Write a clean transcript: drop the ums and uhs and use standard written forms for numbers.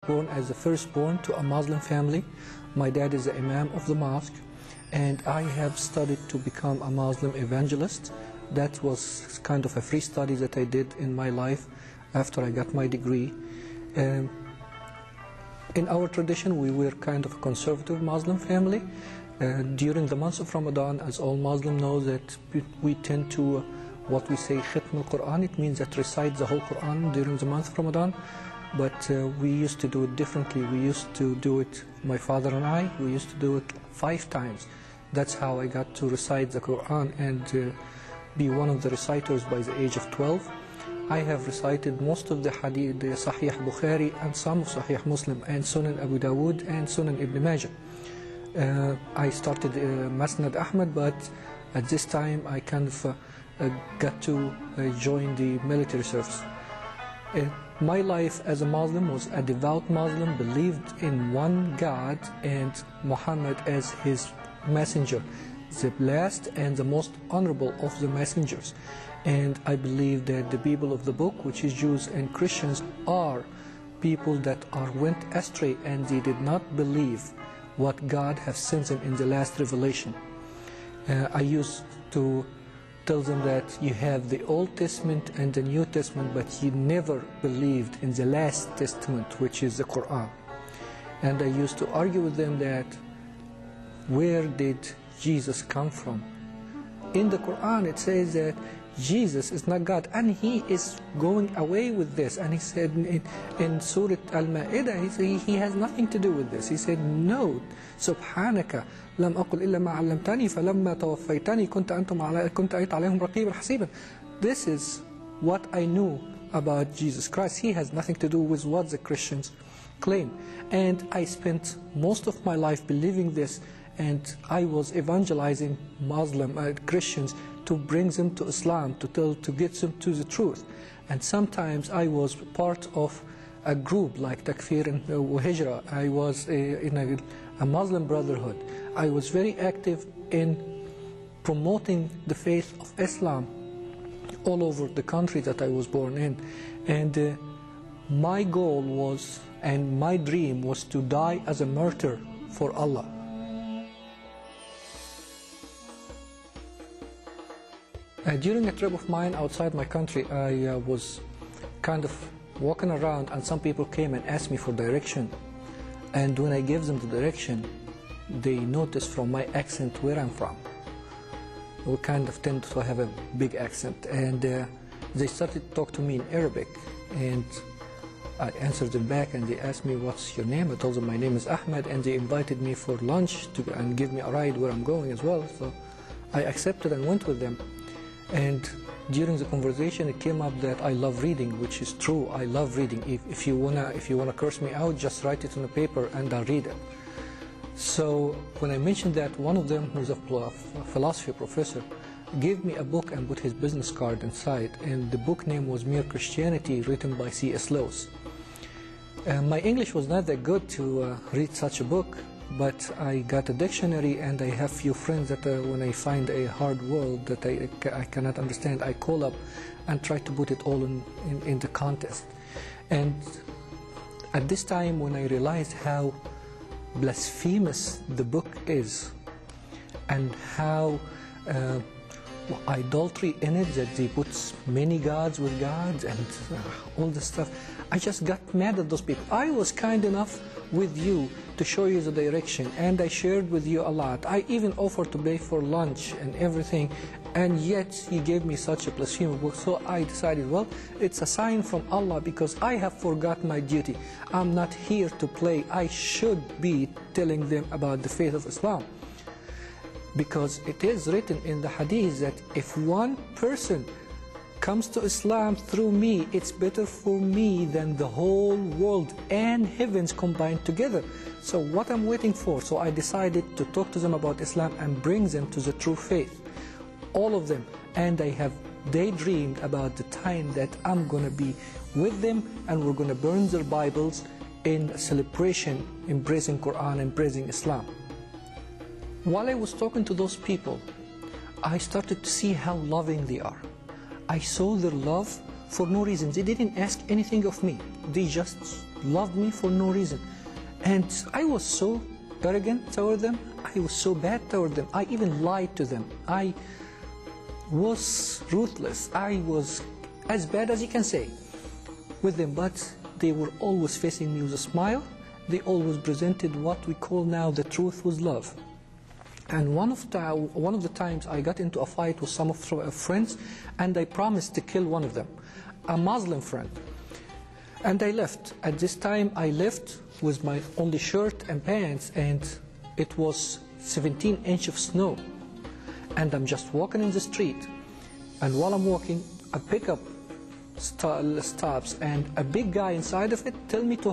born as the firstborn to a Muslim family. My dad is the Imam of the mosque, and I have studied to become a Muslim evangelist. That was kind of a free study that I did in my life after I got my degree. In our tradition, we were kind of a conservative Muslim family. During the months of Ramadan, as all Muslims know, that we tend to what we say Khatm al-Quran. It means that recite the whole Quran during the month of Ramadan. But we used to do it differently. We used to do it, my father and I, we used to do it 5 times. That's how I got to recite the Quran and be one of the reciters by the age of 12. I have recited most of the Hadith, the Sahih Bukhari and some of Sahih Muslim and Sunan Abu Dawood and Sunan Ibn Majah. I started Masnad Ahmad, but at this time I kind of got to join the military service. My life as a Muslim was a devout Muslim, believed in one God and Muhammad as his messenger, the last and the most honorable of the messengers. And I believe that the people of the book, which is Jews and Christians, are people that went astray and they did not believe what God has sent them in the last revelation. I used to tell them that you have the Old Testament and the New Testament, but you never believed in the last testament, which is the Quran. And I used to argue with them that where did Jesus come from? In the Quran it says that Jesus is not God, and he is going away with this. And he said in Surah Al-Ma'idah, he has nothing to do with this. He said, no, Subhanaka, lam aqul illa ma 'allamtani falamma tawaffaytani kunta alayhim raqiban hasiban. This is what I knew about Jesus Christ. He has nothing to do with what the Christians claim. And I spent most of my life believing this, and I was evangelizing Muslim Christians to bring them to Islam, to get them to the truth. And sometimes I was part of a group like Takfir and Hijra. I was in a Muslim brotherhood. I was very active in promoting the faith of Islam all over the country that I was born in. And my goal was, and my dream was, to die as a martyr for Allah. During a trip of mine outside my country, I was kind of walking around, and some people came and asked me for direction. And when I gave them the direction, they noticed from my accent where I'm from. We kind of tend to have a big accent, and they started to talk to me in Arabic, and I answered them back, and they asked me, what's your name? I told them my name is Ahmed, and they invited me for lunch and give me a ride where I'm going as well. So I accepted and went with them. And during the conversation it came up that I love reading, which is true. I love reading. If you wanna curse me out, just write it on a paper and I'll read it. So when I mentioned that, one of them, who's a philosophy professor, gave me a book and put his business card inside, and the book name was Mere Christianity, written by C.S. Lewis. My English was not that good to read such a book, but I got a dictionary, and I have few friends that when I find a hard word that I cannot understand, I call up and try to put it all in the context. And at this time, when I realized how blasphemous the book is, and how idolatry in it, that they put many gods with gods and all this stuff, I just got mad at those people. I was kind enough with you to show you the direction, and I shared with you a lot. I even offered to pay for lunch and everything, and yet you gave me such a blasphemous book. So I decided, well, it's a sign from Allah, because I have forgotten my duty. I'm not here to play. I should be telling them about the faith of Islam, because it is written in the hadith that if one person comes to Islam through me, it's better for me than the whole world and heavens combined together. So what I'm waiting for? So I decided to talk to them about Islam and bring them to the true faith, all of them. And I have daydreamed about the time that I'm going to be with them, and we're going to burn their Bibles in celebration, embracing Quran, embracing Islam. While I was talking to those people, I started to see how loving they are. I saw their love for no reason. They didn't ask anything of me. They just loved me for no reason. And I was so arrogant toward them. I was so bad toward them. I even lied to them. I was ruthless. I was as bad as you can say with them, but they were always facing me with a smile. They always presented what we call now the truth was love. And one of the times I got into a fight with some of friends, and I promised to kill one of them, a Muslim friend. And I left. At this time I left with my only shirt and pants, and it was 17 inches of snow. And I'm just walking in the street, and while I'm walking, a pickup stops, and a big guy inside of it tell me to